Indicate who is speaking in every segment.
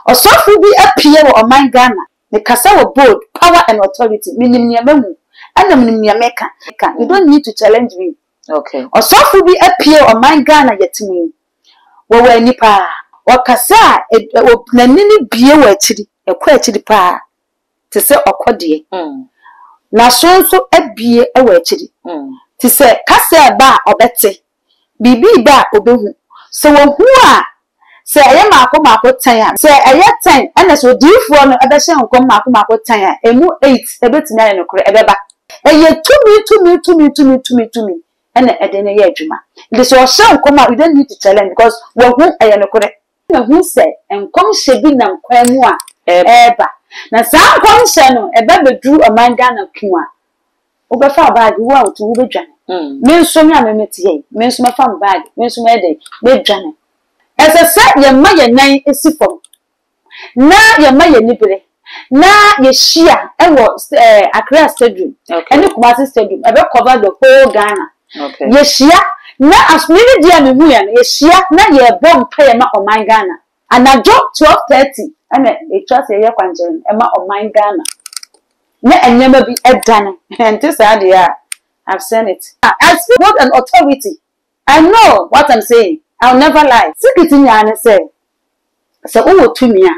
Speaker 1: Osofu bi apie wo oman Ghana. Me kasa wo bold, power and authority. Minim nyamamu. Ana minim nyameka. You don't need to challenge me.
Speaker 2: Okay.
Speaker 1: Osofu bi apie oman Ghana yetimi. Wo wa nipa. Wakasa na nini bie wo akiri. Ekwa akiri pa. Te se okode. Na so abie e wo akiri. Ti se kasa ba obete bibi ba obehu so wo hu a se aye maako tan a se aye tan ana so diifo no ebe hye nkom maako tan a emu 8 ebetimi aye no kore ebeba eye tumi ana ede ne ye adwuma ndi so hye nkom a we don't need to challenge because wo hu aye no kore na hu se nkom hye bi na nkwan mu a eba na sa nkom hye no ebe bedru omanga na ku a obefa bag wo a otu wo bedwane me nso me amemeti ye me nso mafam bag me nso me dey bedwane ese se ye ma ye nan esifom na ye ma ye nibire na ye shia ewo Accra Stadium ene Kumasi Stadium ebe cover the whole Ghana ye shia na asmini dia me hu ya ye shia na ye bom pa ye ma oman Ghana anajo 12:30 ene e trust ye kwanjen e ma oman Ghana na enyema bi edane ente sa dia I've seen it. I speak with an authority. I know what I'm saying. I'll never lie. Sikiti nyane say. So uwo tumia.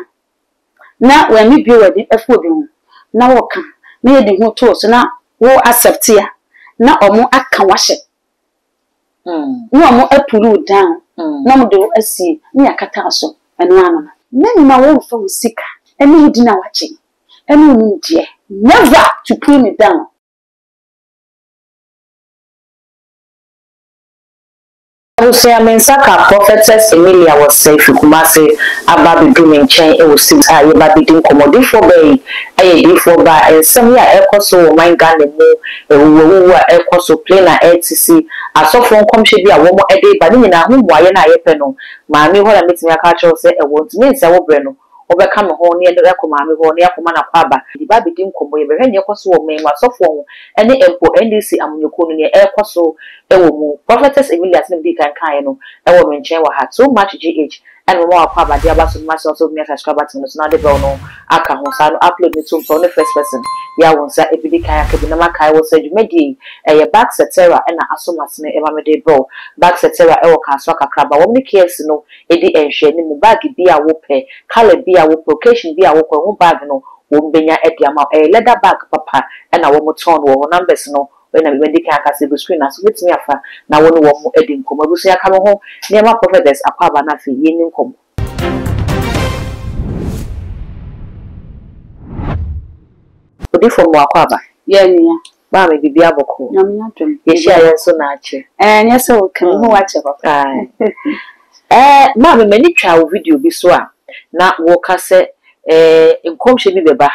Speaker 1: Na when me be ready efo bi hu. Na wo ka. Na ye di hu to so na wo accept ya. Na omo aka wahye. Na omo apulu down. Na mo de asie. Na yakata so. Eno ano. Na ni ma wo fa wo sika. Eni di na wache. Eni unu die. Never to pull me down.
Speaker 2: I say Mensaka prophetess Emilia was safe Kumasi ababi doing chain it was still a baby doing commodity for bay before by and some year echo my gun who echo so plain LTC I saw from come should be a woman a day but in a home why na yepeno mammy what I meet me a culture say I want me say breno overcome home near the recomami home near Comana Paba the baby didn't come away when you so me my software any empo NDC am your colony echo so prophetess Emilia Kayano, I will mention what had so much GH and more Papa, the Abbas myself of me subscriber to us now the bell no. I can upload me to the first person. Ya won't say if you can't Kai will say you may be a back setera and I saw my snake ever made a bro. Back setera Ewoka Swaka crab, but only cares no, Eddie and Shannon, baggy be a whoop, color be a whoop, location be a whoop, won't bag no, won't be at the amount a leather bag, papa, and I won't turn or numbers no. When they can't see the screen as with me after now one more edding come over say I come home near my prophetess a papa nafi yin come. From Wakaba,
Speaker 1: Yeah,
Speaker 2: Mammy be Biaboko. Yes, I am so natural.
Speaker 1: And yes, so can you watch it?
Speaker 2: Mammy, many child video be so. Now, Walker said, in commission be ba.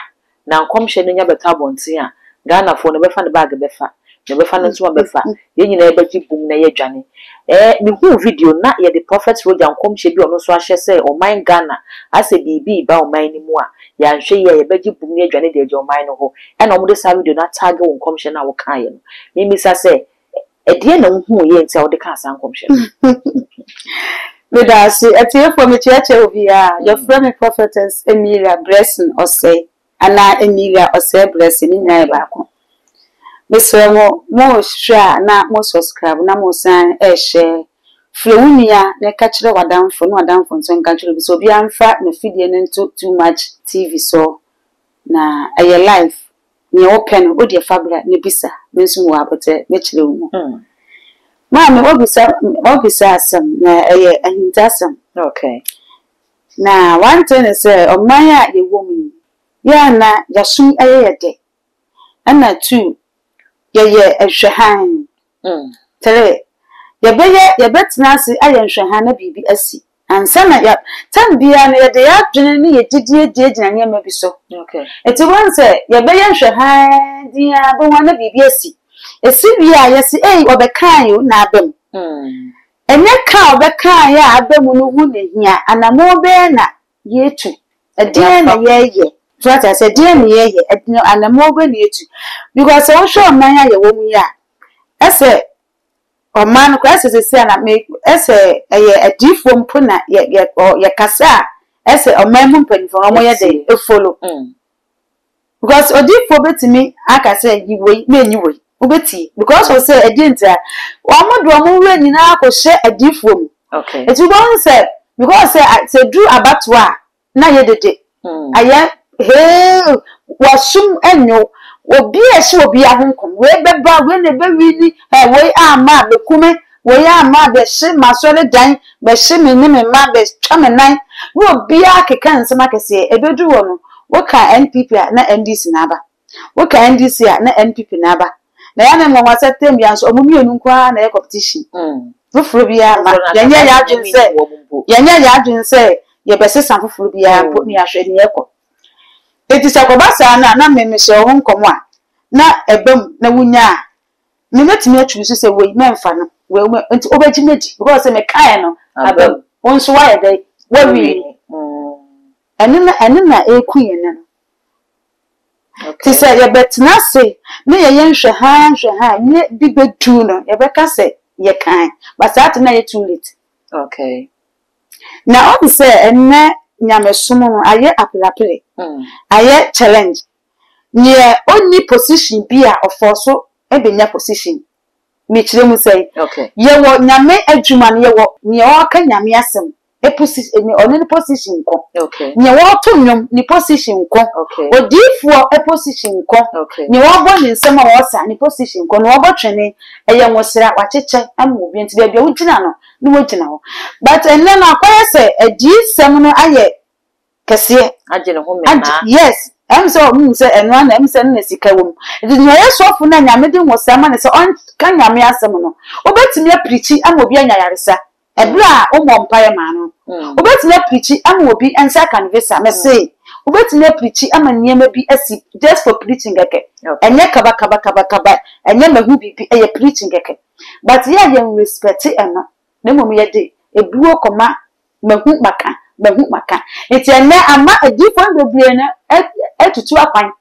Speaker 2: Now, commission in your betabon, Ghana for never found the bag of befa. Never found a swam befa. You never keep boom na Johnny. The whole video not yet the prophets road and come should be on so I shall say, or mine Ghana. I say, be bow mine more. Ya and she ye beji boom near Johnny de your mine ho. And on this side, we do not target on commission our kind. Mimi say, a dear no who ye tell the cast and commission.
Speaker 1: With us, a tear from a church over here, your friend prophetess Emilia blessing or say. Ana Emilia or say blessing in Nabako. Miss Remo, more share, not more subscribe, no more sign, share. Flunia, ne catch the down for no down from some country, so be unfat, no feeding into too much TV so. Na a your life, near open, good your fabric, Nibisa, Miss Muabate, Mitchell. Mammy, what be some, a hintasum.
Speaker 2: Okay.
Speaker 1: Now, one thing is, oh, my, the woman. Ya na yasun ayede ana tu ye ehwehan tere ye betina si aye nhwehan na bibi asi ansa na ya tan bia na ye de ya dwene ni ye didie gyina ne ma bi so
Speaker 2: okay
Speaker 1: eti won se ye be ye nhwehan dia bo wana bibi asi esi bia ye si obekan yo na abem enye ka obekan ya abem no hu ne hia anamo be na yetu ade na ye what I said, dear me, and a mobile near you. Because I show man, I woman, ya. I say, or man, classes is saying, I make, I say, a deep one punna, yet, or your cassa, ese o man mu pen for omo ye dey e follow because odifo betimi aka say yiwe me nyiwe obeti because we say agent a omo do omo wura nyina akose adifo mu
Speaker 2: okay
Speaker 1: it won say because say do abatwa na ye dede aye he wasum enyo obi ehye obi ahonkom we beba we ne be wini we ama be kume we ama be hye masole dan be hye me ne me ma be twa me nan we obi akeka nsem akese ebedu wo no we ka NPP na NDC na aba we ka NDC na NPP na aba na ya na mo wasa tem ya so omumienu kwa na ye competition fufuru bia ma yenye ya adwin se ye be sesa fufuru bia po ni ahwe ni ekọ eti sakobasa na me se ho nkomo a na ebem na wunya me metimi atwu so se we memfa no we enti obegimedi because me kai no abem onso wa ye dey we wi enna ekuye ne no ti se ye betna se me ye nhwe ha ne bi bedu no ye beka se ye kan but that na ye too late
Speaker 2: okay
Speaker 1: na o se enne nyamesumo no aye apelapele aye challenge nye oni position bia ofoso ebenya position me kire mu say
Speaker 2: okay
Speaker 1: ye wo nyame adwuma ne ye wo nye o ka nyame asem e position ni oni position ko
Speaker 2: okay
Speaker 1: nye wo to nwom ni position ko
Speaker 2: okay
Speaker 1: odifo e position ko
Speaker 2: okay
Speaker 1: nye wo bo ni nsem a wo sa ni position ko no wo bo twene eye nwosira wacheche am obi nti bia wo gina no ni wo gina ho but enne na akwaya say adi sem no aye kese
Speaker 2: agene ho me na
Speaker 1: yes em so say eno na em say na sika wom ndi no yesofu na nyame de nwosama ne say on kan nyame asem no obetimi aprichi am obi anya yaresa ebra ụmụ mpaye ma no obetile preach am obi ensa canvasa me say obetile preach am niema bi asi just for preaching geke enye kaba enye mahu bibi eye preaching geke but ye respect eno na mom ye de ebuo koma mahu maka eti ene ama adifo bebre na etutu akwan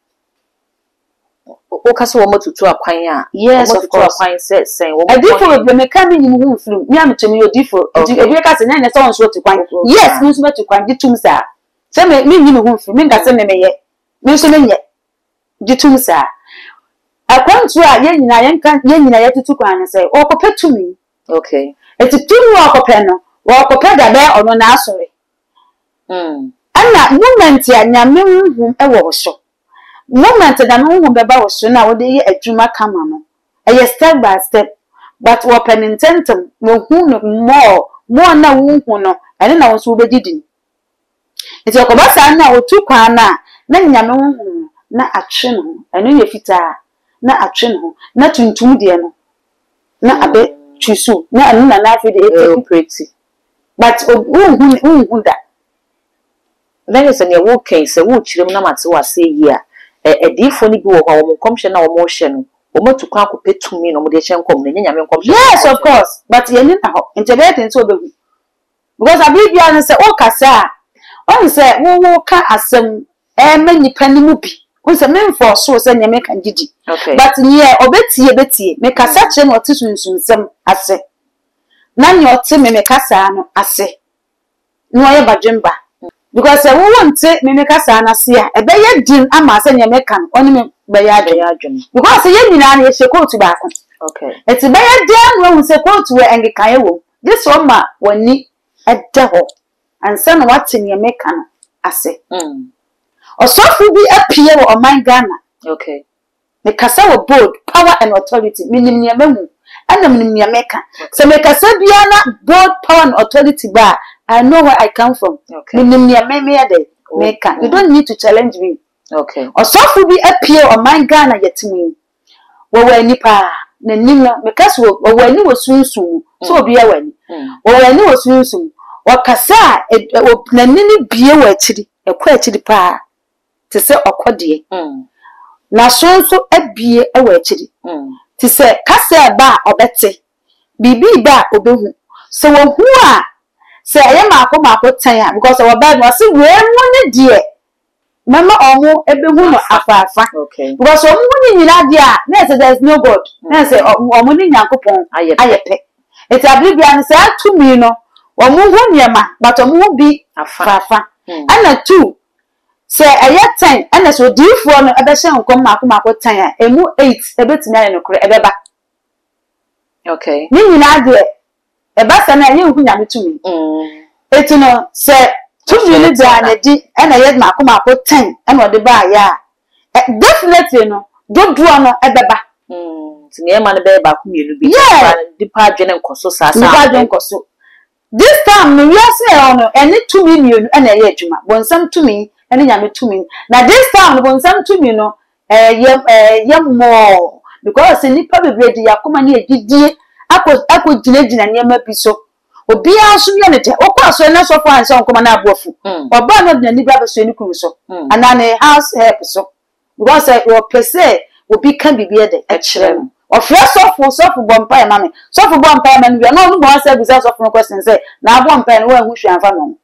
Speaker 2: o kaso wo matutu akwan a
Speaker 1: yes of course
Speaker 2: akwan sen wo
Speaker 1: adifo bebre me ka me nyimu hu flu mi am chemi odifo ebi ka se na so on so tu kwan yes mi so metu kwan ditum sa se me nyimu hu flu mi nga se me ye mi so me nye ditum sa akwantu a ye nyina ye tutu kwan se o ko petumi
Speaker 2: okay
Speaker 1: etitumi o ko pe no wo ko pe da be ono na asore ana moment ya nyame hu e wo so moment da no hu beba wo so na wo de ye adwuma kama no e step by step but wo penintentem no hu no more na wo hu no ene na wo so begidi eti ko ba sa na otu kwan na nyame hu na atwe no ene ye fita na atwe no na tuntum de no na abe twisu na anu na afi de operate but hu da
Speaker 2: then you say wo ken say wo chirem na mate wase yi a edifo ni bi wo ho wo komhye na wo hye no wo matu kwa kopetumi no mo de hye nkom na nyame komhye
Speaker 1: yes of course but ye ni na ho intebete nso obehu because abibia no say o kasa on say wo ka asem manyipa ni mu bi on say memfo so say nyame kan gidi but nye obetie me kasa che no otisunsunsem ase na nye ote me kasa no ase no ye badwemba because we want me kasa na se a ebe ye din ama se nyame kan oni me be ya adwene because ye nyina na ye shekotu ba ko
Speaker 2: okay
Speaker 1: eti be ye din we se kotu we engikan ye wo this one ma wani edda ho ansa na wate nyame kan ase osofu bi apie wo oman Ghana
Speaker 2: okay
Speaker 1: me kasa wo board power and authority minim nyame mu ana minim nyame kan se me kasa bia na board power and authority ba I know where I come from.
Speaker 2: Okay.
Speaker 1: You don't need to challenge me.
Speaker 2: Okay.
Speaker 1: Osofu bi appear on my Ghana yetimi. Wo nipa na nimo because wo wani wo sunsun so obi ya wani. Wo wani wo sunsun. Wo kasa na nini bie wo akiri. Ekwa akiri pa. Te se okode. Na sonso abie e wo akiri. Te se kasa ba obete. Bibi ba obehu. So wo hu a say I am tan because our bad was we won die mama omo ebehu no afafa
Speaker 2: okay
Speaker 1: because omo ni nyina dia na say there is no god na say omo ni nyankopon ayepe it abibia na say atumi no omo hu niema but omo bi afafa ana 2 se eye 10 ana so difo no ebe hye nkom mako 10 a emu 8 ebetimi aye no kore ebeba
Speaker 2: okay
Speaker 1: ni nyina de eba sa na ye hu nyame tumi eti no se tumi ni bia na di ana ye mako 10 ana ode ba ya definitely no dodo no ebeba
Speaker 2: tini ema ne be ba ku mielu bi dipa adwene nkoso sasa
Speaker 1: dipa adwene nkoso this time no yase ono ene tumi mielu ana ye adwuma bonsam tumi ene nyame tumi na this time no bonsam tumi no ye more because nipa bebre di yakoma ne edidie akọ gina niam bi so obi aso ye ne te okọ so na so fa anse nkoma na abofu oba no de ni bra so ni kuru so ana ne house help so because o pese obi kan bibie de e kire no ofre sofu bompa e mame sofu bompa e mame no no bo anse bi sofu no question say na bompa no wa hu hwanfa no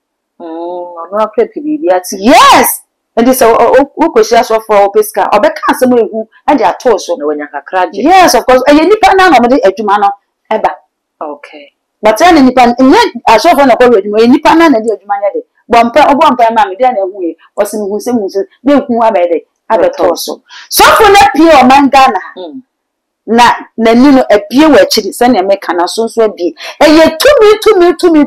Speaker 2: no akre bibie ati
Speaker 1: yes and this o question sofu o peska obeka asem ehu e de ato so
Speaker 2: na wanya kakra je
Speaker 1: yes of course e nipa na no de adwuma no eba
Speaker 2: okay
Speaker 1: but any nipa nye asofu na ko adwuma e nipa na de adwuma nya de bompa e mame de na ehu e o se hu se de hu abede abeto so sofu na pie o mangana na nani no abie wa chiri se na meka na so abie eye tumi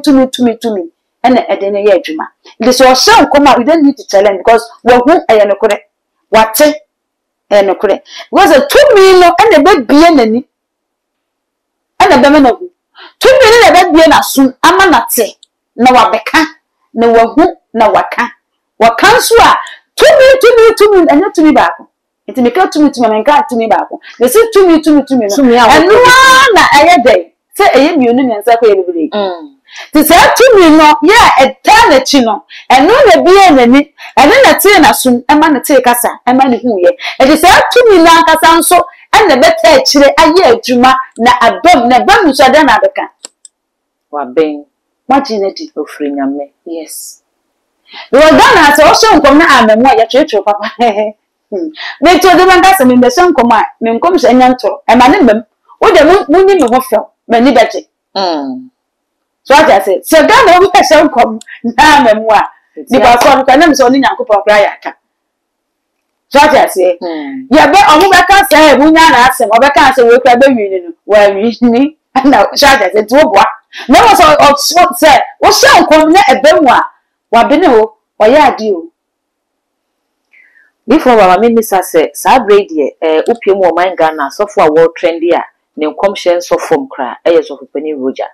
Speaker 1: ena ede ne ye adwuma it is also nkoma we don't need to challenge because we hu eye no kore wate no kore because tumi no ena be bie nani ena be me na hu tumi no na be bie na so ama na te na wabeka na wahu na waka so a tumi enya tumi ba ko enti me ka tumi menka tumi ba ko me se tumi no enu na ayede se eye mionu nyansa ko yebere ti se tumi no ya eternity no enu na bie nani enu na tie na sun ema na tie kasa ema ne huye enti se tumi na kasa nso ena beta akire aye adwuma na abam na bam so da na beka
Speaker 2: wa ben
Speaker 1: magine di
Speaker 2: ofri nyame
Speaker 1: yes we gana se o so nkom na amemu ya twetwe papa me to de man kasa me be so nkom a me nkom se nya ntoro e ma ne mem wo de munyi me ho fem me ni beje so I say se gana wo be se nkom na amemu a di ba so no kana me so ni nyankopon kra ya ka so I say ya be omu be ka se munya na asem obeka se we kra be wi ni no wa wi ni na so I say to boa no so say wo se nkom na ebe mu a wabene ho oya ade o
Speaker 2: before mama me misa se sa brede opiem o man Ghana sofo a world trendy a ne nkomhye sofom kra eye sofo pani Roger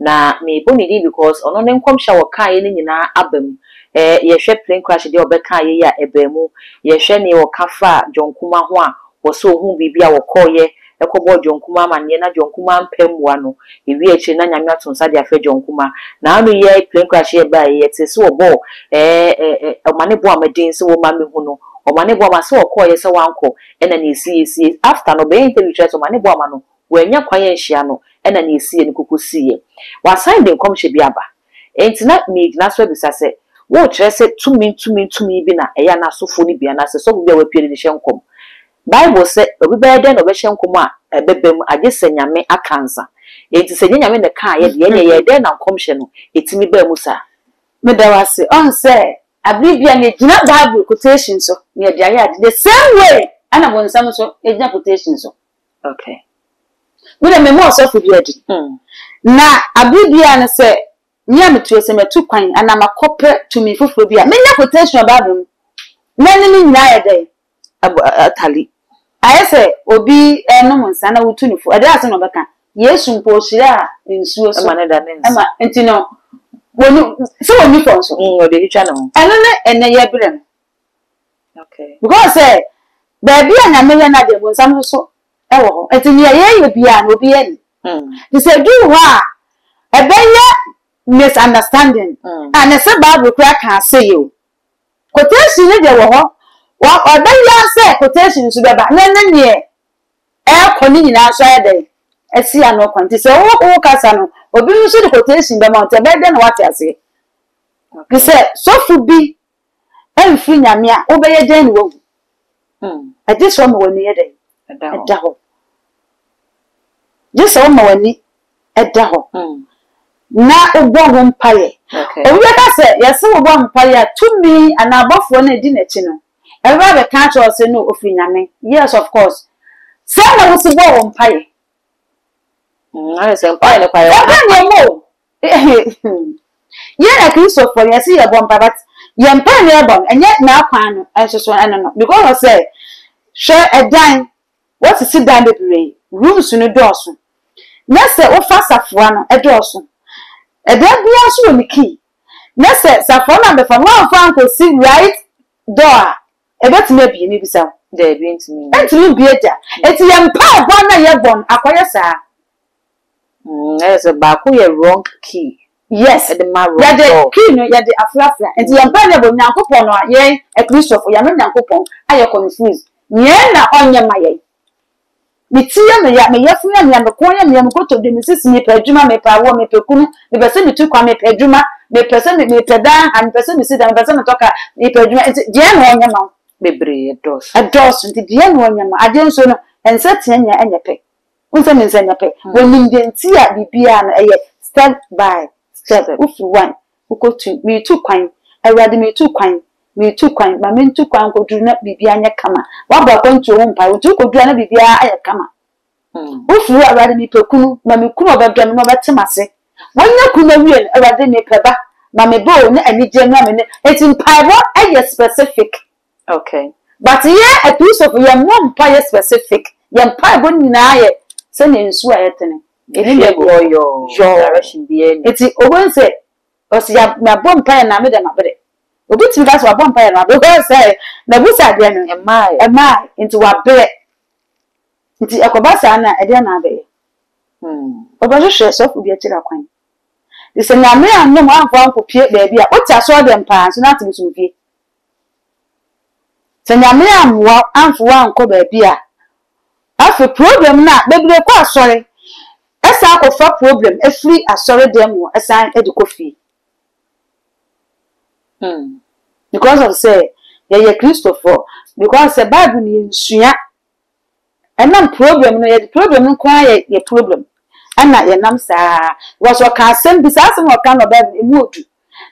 Speaker 2: na me boni di because ono ne nkomhye wo kan ye nyina abam ye hwe plane crash de obeka ye ya ebamu ye hwe ne wo kafa jonkuma ho a wo so hu bibia wo koye ekobo jonkuma amane na jonkuma mpamwa no ewi echi na nyame atonsa de afa jonkuma na anu ye plane crash ye ba ye tese wo bo amane bo amadin se wo ma me hu no omane bo ama se wo koye se wanko ena na esi after no be intelligence omane bo ama no wo anya kwaye nhia no ena na esi ne kokosie wa sign de nkomhye bi aba enti na me na so bisa se wo kire se tumi bi na eya na sofo ni bia na se so bi a wapie ni hye nkom Bible say obi be den obehye nkom a ebebem agese nyame akansa enti se nyame ne ka ye de ye den na nkomhye no etimi ba mu sa
Speaker 1: me da wase on say abribia ne gina Bible quotation so ne de aye the same way ana bonsam so ejina quotation so
Speaker 2: okay
Speaker 1: me da me mo so fu bi adi na abribia ne say nya metu se metu kwan ana makope tumi fufuro bia menya quotation Bible nani ni nyina ye dey
Speaker 2: atali
Speaker 1: ayese obi enum nsa na wotu nufu ade ase no beka Yesu mposhira nsuo so
Speaker 2: ema ne da ne
Speaker 1: ema entino wonu so woni fon so
Speaker 2: ode hitwa no
Speaker 1: eno ne ene ye brem
Speaker 2: okay
Speaker 1: because baby anya me ye na de bonsam so ewo ho entini ye bia na obi ye ni they say do wa ebeye misunderstanding and say Bible kra kan say you quotation ne de wo ho wa obeye say quotation so beba nene ne koni nyina so ede esi ano kwanti say wo kasa no obi nso de quotation be mount be de na what ase they say so fu bi emfri nyame a obeye den ni wo ade so ma woni ede eda ho just so ma woni eda ho na obo ho mpaye obi ka se yesi obo mpaye to me and abofo na di na chi no eba be ka cho se no ofri nyame yes of course say na wo si bo ho mpaye
Speaker 2: I say mpaye ne kwaye
Speaker 1: mo ye na Kristo for yesi ye bo mpaye but ye mpaye ne bo enye na akwan no enso no because I say share a dime what is sit down bebre rooms no doorso na se wo fa safoa no edoso eda bia so ni key na se safoa na be fa wan fa anko si right door ebetime bi ni bisa
Speaker 2: there be ntimi
Speaker 1: entimi bi eja eti ye mpa gwa na ye bon akoye saa
Speaker 2: yes ba ko ye wrong key
Speaker 1: yes
Speaker 2: the ma wrong
Speaker 1: ya de key no ya de afrafra enti ye mpa ne bo nyankopon no ye e Christopher ya no nyankopon aye confuse nye na onye maye mitiya me yafuna me amekonya me amekoto de misisi me pedjuma me pawo me pekunu me pese me tu kwa me pedjuma me pese me peda and pese me sida me pese me toka me pedjuma je na onye ma
Speaker 2: bebre
Speaker 1: dos nti je na onye ma ade nso no ense tianya enyepe unse me nse enyepe woni de ntia bibia na eye step by step ufu one ukotu me tu kwan awade me tu kwan me tu kwan ma me tu kwan ko duru na bibia anya kama wa ba kwantu wo mpa wo tu ko duru na bibia aya kama ufu awade me pekunu ma me kunu obedam no betemase wanya kunu wie awade me peba ma me bo na anije na me eti mpaibo aya specific
Speaker 2: okay
Speaker 1: but here a piece of your mom pie specific your mpaibo nyina aye se ne nsu ayetene
Speaker 2: eni le go your direction be
Speaker 1: eti obo se osi ya na bom pie na me de ma bede obi ti gas wa bom pie na because say na busa de no e into wa bere nti ekobasa na e de na be obo hwe so obi akira kwan de se na me anom anfo anko pie ba bia o tia so de mpa so na atim so pie se na me amwa anfo anko ba bia afi problem na bebere kwa asore esa akofa problem efri asore dem wo esa edikofi because of say ye Christopher because the Bible ni nsua enam problem no ye problem no kwa ye problem ana ye nam saa was o ka asem bi saa asem o ka no Bible emu odu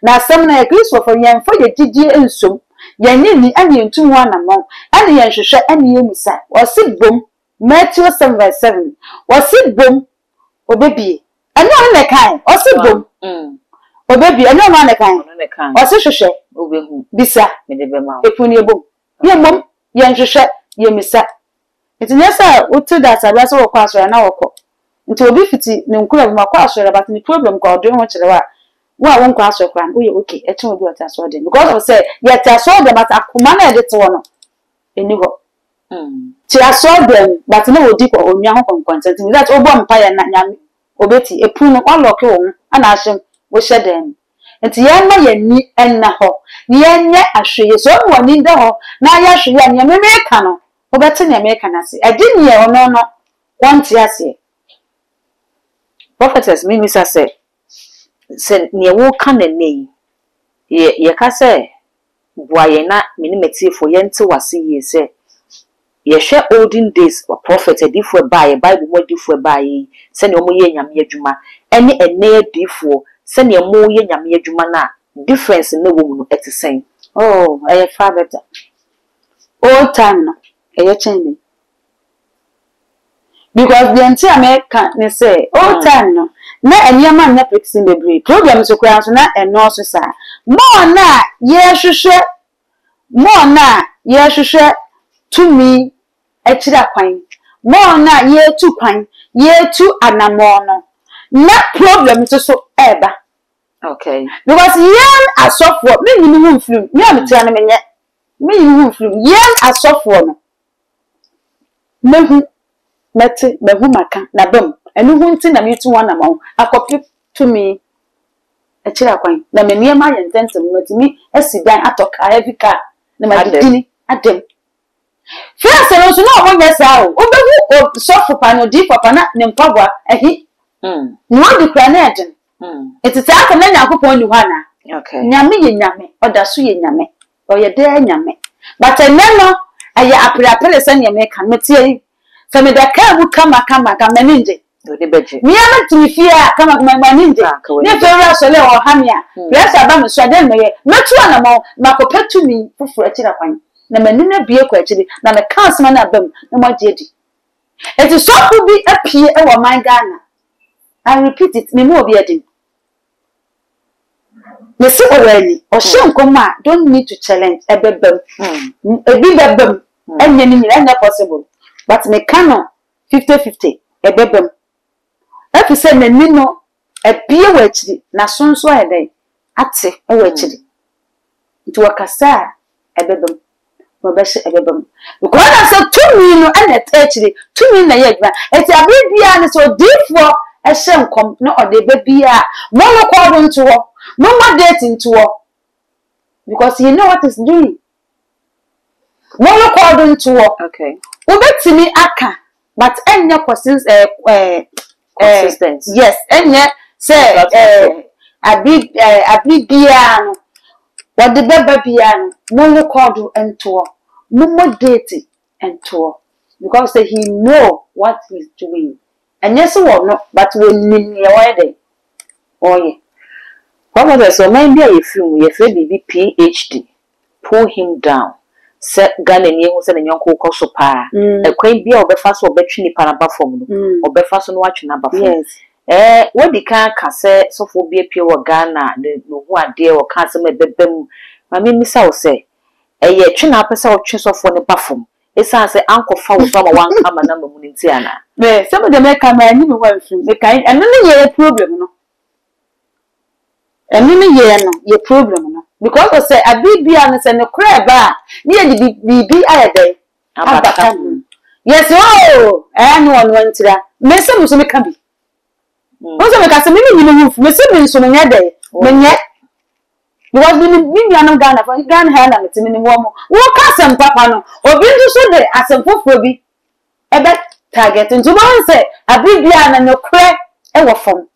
Speaker 1: na asem na ye Christopher ye mfo ye gigi ensom ye nyini ani ntu ho anamon ani ye hwehwe ani ye musa o bom Matthew 7:7 o bom obebie ani o ne kan o bom obebi eno ma ne kan o se hwehwe
Speaker 2: obehu
Speaker 1: bisa
Speaker 2: me de be ma
Speaker 1: epuni ebom ye mom ye nhwehwe ye misa ntinya sa utu da sabia so wokọ asore na wokọ nti obi fiti ne nkura bi makọ asore but ni problem ko do ho kire wa won kwa asore kwan oye okay eche obi ota so de because of say ye ta so de but akoma na de to no eni ho ti aso de but na odi ko onua ho konkontent ni that obo mpa ye na nyame obeti epunu kwa lock wo ana ahyem wo hyeden nti ye ma ye ni enna ho ni ye nye ahweye so mo ni nda ho na ya hweye anya me ka no obeti na me ka na se adi ni ye ono no wanti ase
Speaker 2: prophetess mimisa se ne wo ka na nei ye ka se boaye na meni metifo ye nte wase ye se ye hwe olden days or prophet edifo bae bible mo edifo bae se ne omo ye nyame adwuma ene ene edifo se ne mo ye nyame adwuma na difference na wo mu no etisen
Speaker 1: oh I far better all time no change because the entire American ne say all time no na anyama na fixing bebre program so kura so na eno so sa more na ye hwehwe more na ye hwehwe to me echira kwan more na ye tu kwan ye tu anamono na problem so eba
Speaker 2: okay
Speaker 1: because yen asofo me ni hu mflim me am tia na menye me ni hu mflim yen asofo no mehu meti mehu maka na bam enu hu nti na metu wana ma akopi to me echira kwan na me niema ye ntente metimi asidan atoka evika na madini adem first no so na won yesa o obehu sofo pa no di papa na ne mpagwa ehi no di kra na eden etita aka na nyakopon ni hwana
Speaker 2: okay
Speaker 1: nyame ye nyame odaso ye nyame oye de nyame but enno aya aprapere se nyame kan metie se me da ka bu kama ka menje
Speaker 2: odi beje
Speaker 1: me am to me fear kama ninja ne fewra so le o hamia pressure ba me so ade me ye metu ana makopetu mi fufura kira kwan na manina bie kwa akiri na me ka asema na abam na mo je di eti so ku bi apie e wo man Ghana. I repeat it, me mo obi adin. Me si already, o she nkoma don't need to challenge ebebem. Ebi bebem, enye ni nyina possible. But me cano 50-50 ebebem. If you say me no ebie wa akiri na sonso eden ate e wa akiri. Nti wakasa ebebem. Obeshe ebebem. Because I say 2 million and a akiri, 2 million na ye adwa. Eti abibia ne so defo e she nkom na ode bebia mo no call into wo no more dating to wo because you know what is doing mo no call into wo
Speaker 2: okay
Speaker 1: ubetimi aka but enya
Speaker 2: consistency
Speaker 1: yes enya say abibia no ode bebia no mo no call into wo no more dating into wo because say he know what he's doing. And yes, no, but when you are there, oh, yeah.
Speaker 2: What was so maybe a film, your PhD, pull him down. Set gun and you was an young cook so pa. A quaint be or fast or between the panaba form or befast and watching number. Yes. What the car cassette so for be a pure Ghana, the no one dear or cancer me bem. My miss I say, a year chin up a sort of chins off on the bathroom. It sounds like Uncle Fowl from one come a number Munitiana.
Speaker 1: Some of them make a man, you know, the kind, and then a problem, no. And then your problem, no. Because I say, a big honest and a crab bar near the BB a day. Yes, oh, and one went to that. Miss Muslim can be. Also, because a minute, Miss Simmons on a day, when yet. Because we are Ghana for Ghana Helen, it's in the warm. What cousin, Papa, no, or been to Sunday as a book will be a bet target. And tomorrow say, a big yarn and no crack, ever from.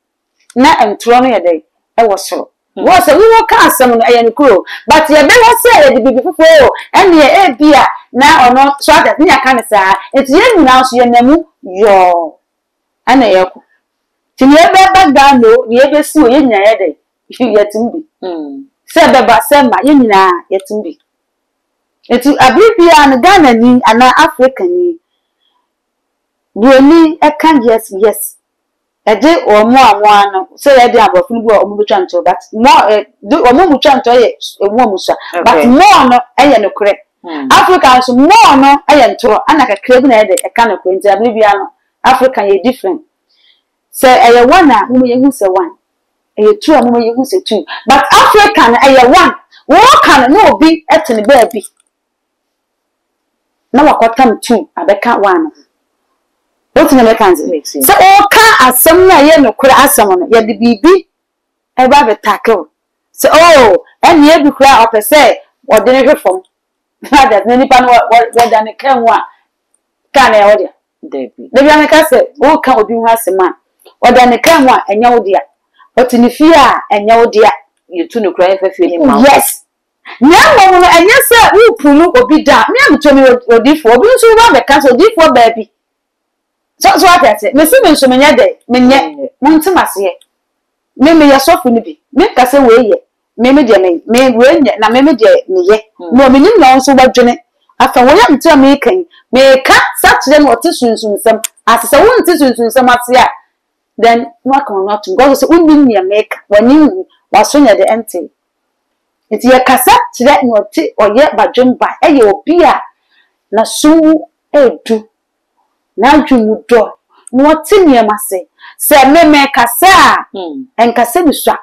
Speaker 1: Now I'm throwing a day, I was so. Was a little cousin, and crew, but you better say it before, and ye beer now or not, so that near Canada, it's young now, so your name, your and a yoke. To never back down, no, you ever see in your head, you yet to be. Sebeba sema yina yetumbi etu abibia an Ghana ni ana Africa ni duani e kan yes eje omo amwa so ye dey abofun bu omo betwa nto but more omo mutwa nto ye omo musa but more no eye no kure Africa so more no eye ntoro ana kakra bi na ye dey e kan ko nti abibia no Africa ye different say eye one a mo ye hu say one. A 2 and you use a 2. But African a 1. What can no be at the baby? Now I got 2, I can't 1. What's in Americans? So all can as some no could ask someone, yet the BB a rabbit tackle. So oh, and ye be cry up a say, or didn't from that many pan what than a can one. Can I order? The Bianca said, what can we do has a man? Or than a can one and your dear. But in the fear and your dear, you two no cry for feeling. Yes. Now, and yes, sir, who pull or be down. Me, I'm telling you, or D4, but so run the castle D4 baby. So what I said, Miss Simmons, so many day, men, Montemasi. Maybe you're so funny. Make us away, maybe dear me, may win, and maybe dear me yet. No, me no so what Jenny. After what I'm telling me, may cut such them or tissues in some, as I want tissues in some asia. Then what can not to go so we mean make when you was soon at the empty. It's your cassette to that no tea or yet by Jim by a your beer. Na so do. Now you would do. No tin ye must say me cassa and cassette swap.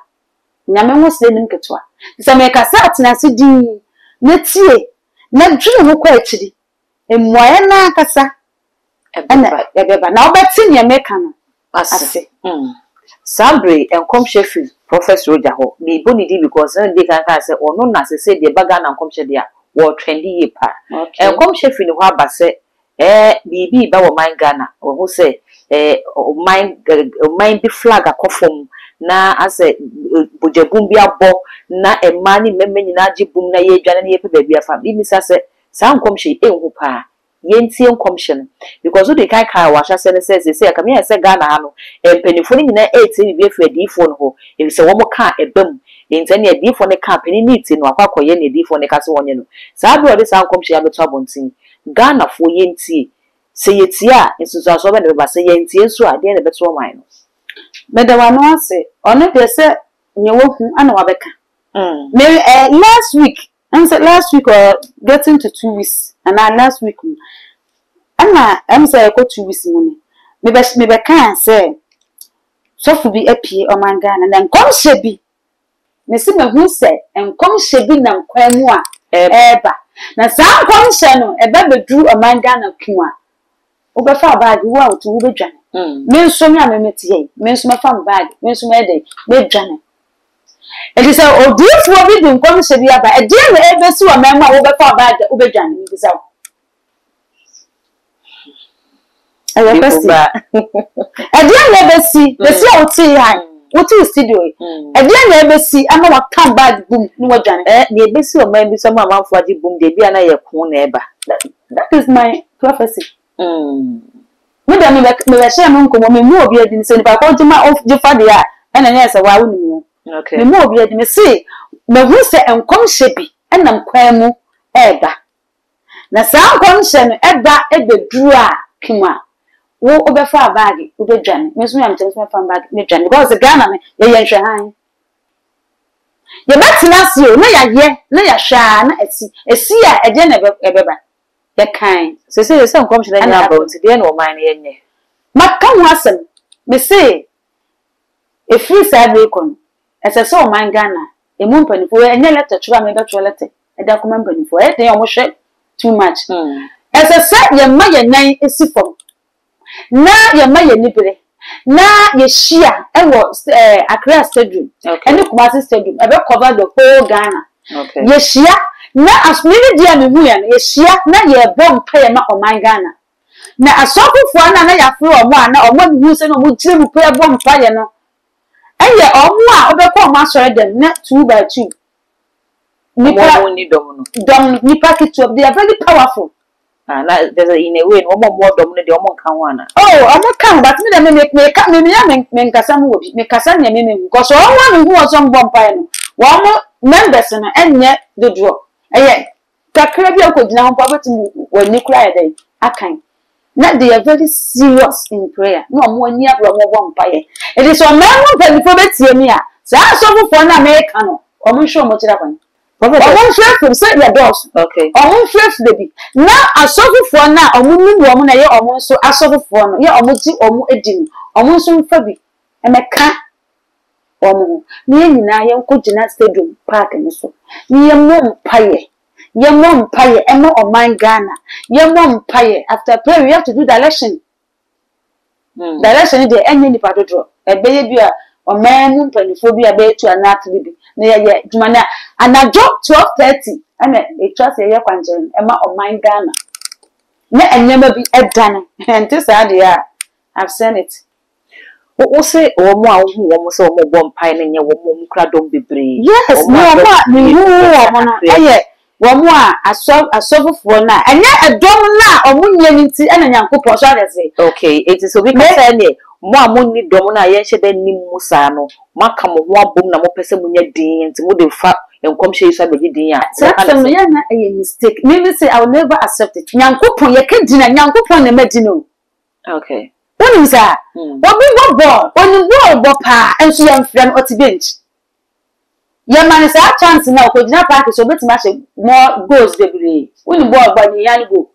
Speaker 1: Yaman was then ketwa. So make a sat na sidi netie na dream who quite chidi. And why na cassa and now but tin ye make no. Ase.
Speaker 2: Sabre and come Sheffield, Professor Roger Ho. Me bonidi because they can say or no as say the bagan and come there war trendy ye pa. And come Sheffield who have say bibi ba wo man Ghana or who say mind be flag a kofom na ase bujebum bi abo na e mani memeni na jibum na ye dwane na ye pe baby afa bi misa say sam come she e hu pa yentie nkomhye because we kai kai wa hya say ka me say Ghana ha no empenifo ni nyina etie bi efu adifo no ho e say wo mo ka ebam enti na adifo ne ka peni niti no akwakoye na adifo ne ka se wonye no saa bi odi saa nkomhye ya beto abontin Ghana fo yentie say yetie a nsusu aso be ne ba say yentie so ade na beto man no
Speaker 1: Medawa no ase ono de se nyewohu ana wabeka maybe last week and said last week or getting to 2 weeks and last week I'm say I got 2 weeks money maybe can say so for be apie o man Ghana and then come shebi me see me hu say and come shebi na kwanu a eba na saa come she no eba bedru o man Ghana ku a obefa bag wo a to wo bedwan me nso me amemetie me nso me fam bag me nso me dey me dwan. It is a odifo bi dun kom se bi aba e dey na ebesi wa mema wo be fa bag wo be dwan bi sa ayo pesi e dey na ebesi be se o ti han wo ti studio e dey na ebesi ama wa kam bag boom ni wa dwan
Speaker 2: na ebesi o man bi so ma manfo adi boom de bia na ye ko na eba
Speaker 1: that is my prophecy me da me be share me nkomo me mu obi adi se ni pa ko jima of jifa de a na nya se wa wo ni
Speaker 2: okay
Speaker 1: me mo obi adi me see me hu se enkom shebi enam kwan mu eba na saa enkom she no eba ebeduru a kinwa wo obefa bag wo be dwan me so yam temi fa bag me dwan because Ghana me ye hwe han ye betina si o na ya ye na ya hwa na esi a eje na ebeba ye kan
Speaker 2: se enkom she na nya about de na o man ye nye
Speaker 1: maka ho asem me see e free side kon ese so man Ghana emu mpanifo enye letter chura me beto letter e da kuma mpanifo e dey omo too much ese se ye ma ye nan esifom na ye ma ye nibere na ye shia e wo Accra Stadium ene Kumasi Stadium e be cover the whole Ghana ye shia na asmini dia me hu ya ye shia na ye bom paye na o man Ghana na asofofo na ya fro omo ana omo hu se no mo tire mu paye bom paye no eye omo a obekọ ma sọrọ dem na 2 by 2
Speaker 2: nipa ni
Speaker 1: dom nipa kitu they are very powerful
Speaker 2: na there's in a way omo mo dom ne de omo kan ho ana
Speaker 1: omo kan but me dem me nkasa mu obi me kasa ne me because omo no hu ozo mbom pa no wo members no enye dodo eye kakra bi akogina ho pa betu wani kura ya dai akan na they are very serious in prayer no omo ani abro mo bom pa ye it is o man mo betie mi a saa so fo na America no omo hwe omo kira kwan omo hwe say your doors
Speaker 2: okay
Speaker 1: omo hwe baby na asofofo na omo nunu omo na ye omo so asofofo no ye omo ti omo edin omo so mfa bi emeka omo ni nyina ye nkogina stadium park ni so ni ye mo mpaye emo o man Ghana ye mo mpaye after prayer we have to do the election direction dey enye ni padodo ebeye bia o man mu mpanifo bia be tu anat bibi na ye djuma na anajo 12:30 ana e trust ye kwanjen ema o man Ghana na enyema bi edane ente sa de a I've seen it
Speaker 2: wo se wo mo a wo se wo mo bom pai na nye wo mo kra dom bebre
Speaker 1: yes no mo hu wo mo na eye wo mo a asofofo na enye edom na omunye nti ena nyankopɔ so adese
Speaker 2: okay it is obi ka say ne mo amunni dom na ye hye da nim musa no maka mo ho abom na mo pese munya din nti mo de fa enkom hye isa be din a
Speaker 1: some ya na a mistake me say I will never accept it nyankopɔ ye ka dina nyankopɔ na madino
Speaker 2: okay
Speaker 1: woni sa obi bobo oni bo pa enso ya mfran oti bench ya man say a chance na okojina park so betima hye more goals bebre woni bo ni yan go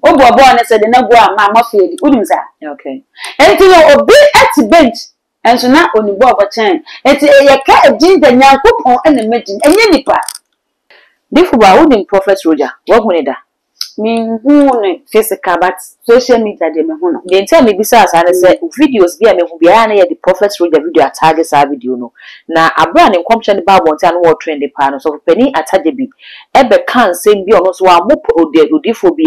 Speaker 1: o bo na say de na go a ma feli woni sa
Speaker 2: okay
Speaker 1: enti obi at bench enso na oni bo chen enti ye ka edin da nyankopon ena medin enye nipa
Speaker 2: difu ba woni prophet Roger wo huni da
Speaker 1: me hu ne physical but social media de me hu no
Speaker 2: de ntell me bisa asane say videos bia me hu bia na ye the prophet Roger video attack sa video no na abra ne nkomche ne ba bonte anu wo trend pa no so pani attack bi ebe kan sem bi ono so wa mo Odifo be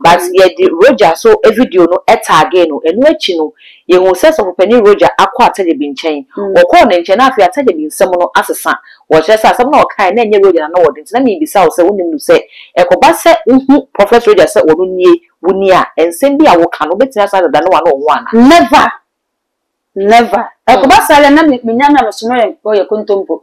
Speaker 2: but ye the Roger so a video no etagay no and wechino ye will say of penny Roger aqua tell you been chain or corn and chena if you are telling me someone as a son was just as some no kind and you Roger no audience let me be so when you say a cobasa Professor Roger said wunia and send me I will can obey than one
Speaker 1: never a cobasa and Minyana was no boy a contumpo.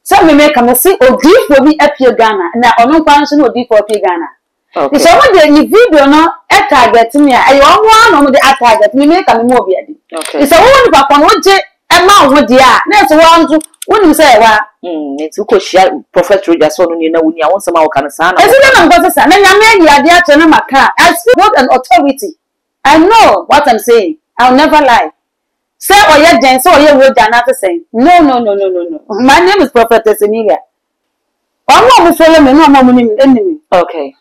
Speaker 1: Some me make a see Odifo be up your Ghana now or no function Odifo up your Ghana. If someone did any video no a target me, I want one on the target me make a movie. It's a woman back on what a man would dear. That's one wouldn't say, well, it's because she Professor Roger so you know when you want some more kind of son. I said, I'm going to say, I made the idea to know my car. I speak an authority. I know what I'm saying. I'll never lie. Say or yet then so you would another saying. No. My name is Prophetess Emilia. I'm not follow me, no more enemy. Okay.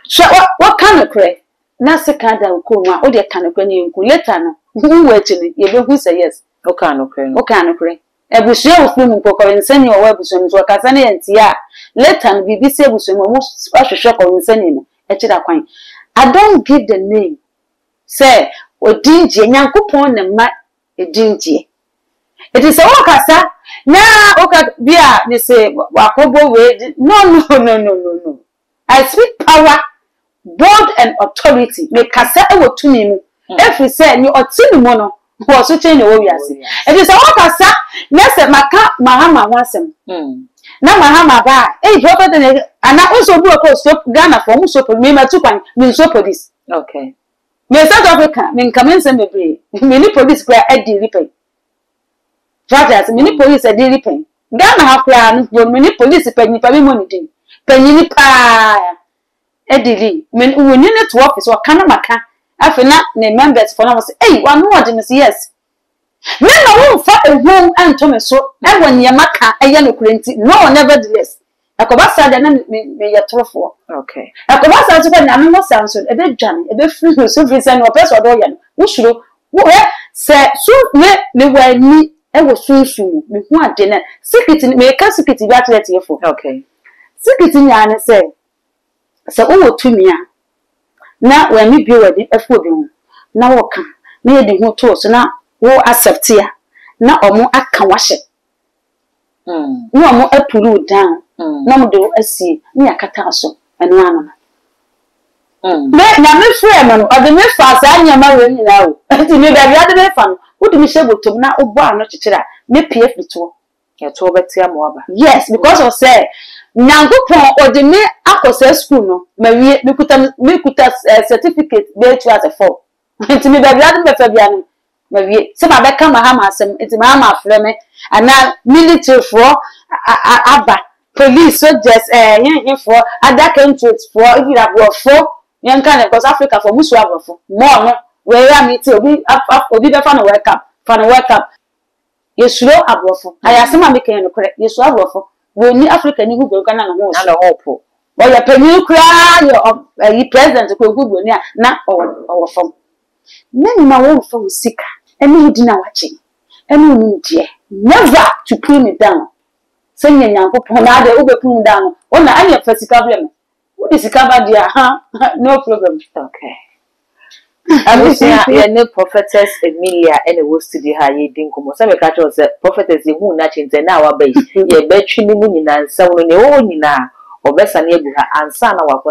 Speaker 1: So what kind of cray? Nasa Kada Kuma, or the kind of cranny later. Who waiting? You who say yes. What kind of cray? A bush of women poker and sending your web to a Casani and Tia. Later be busy with some most special shock of sending a chida coin. I don't give the name. Say, or dingy and young coupon and my dingy. It is all Cassa. Now, okay, beer, they say, Wakobo way. No. I speak power, board, and authority. Make Cassa over to me. If we say you are Timono, who are switching the warriors. It is all Cassa. Yes, Mahama wants him. Now, Mahama, a prophet, and I also do a close to Ghana for Musopo, me so for this. Okay. Me South Africa, me commence and be many police were at the repay. Fathers, many police at the repay. Ghana have plan, but many police pay me money. Penny pie. Eddie, when we need to office or Kanamaka, after not name members for us. Hey, one more, yes. Men won't fight a room and Thomas so, and when Yamaka, a yellow plenty, no, nevertheless. A cobassa than me a trophy. Okay. A cobassa to an animal sounds a bit jam, a bit free, so free, and a person or doyan. We should, say, so let me wear me, I was soon, with one dinner. Secret in me, a secret about let you for. Okay. Secret in Yana say, so over to me. Now, when me be ready, a food now, come, near the motor, so now, wo accept here. Now, or more, I can wash it. No more a pull down. No more do a see near Catasso and one. Now, Miss Freeman, or the Miss Fast, I am marrying now. To me, the other fun. Would be able to now, oh, bar not to me PF the two. Yes, because of say, now go or the me after school, no, we put a certificate there to as a fall. To me, the other Fabian, maybe some of the Kamahama, it's Mamma Flemme, and now military for Abba, police, so just for other countries for if you have worked for young kind of Africa for Muswaba for more, where I meet to be up, be the fun of wake up. You slow up waffle. I asked him, making a correct. You slow waffle. We need African who go can and a hope. Well, your penny cry, your president to go good near, not our phone. Many my own phone sick, and me dinner watching. And you need, dear, never to pull me down. Sending young Ponade over pull down. One, I have first problem. What is the cover, dear? Huh? No problem. Okay. I was no Prophetess Emilia and a was to the high dinkum. Some catch was a prophetess who natching the now base. Ye bet you and someone in the own now, or best a neighbor and son our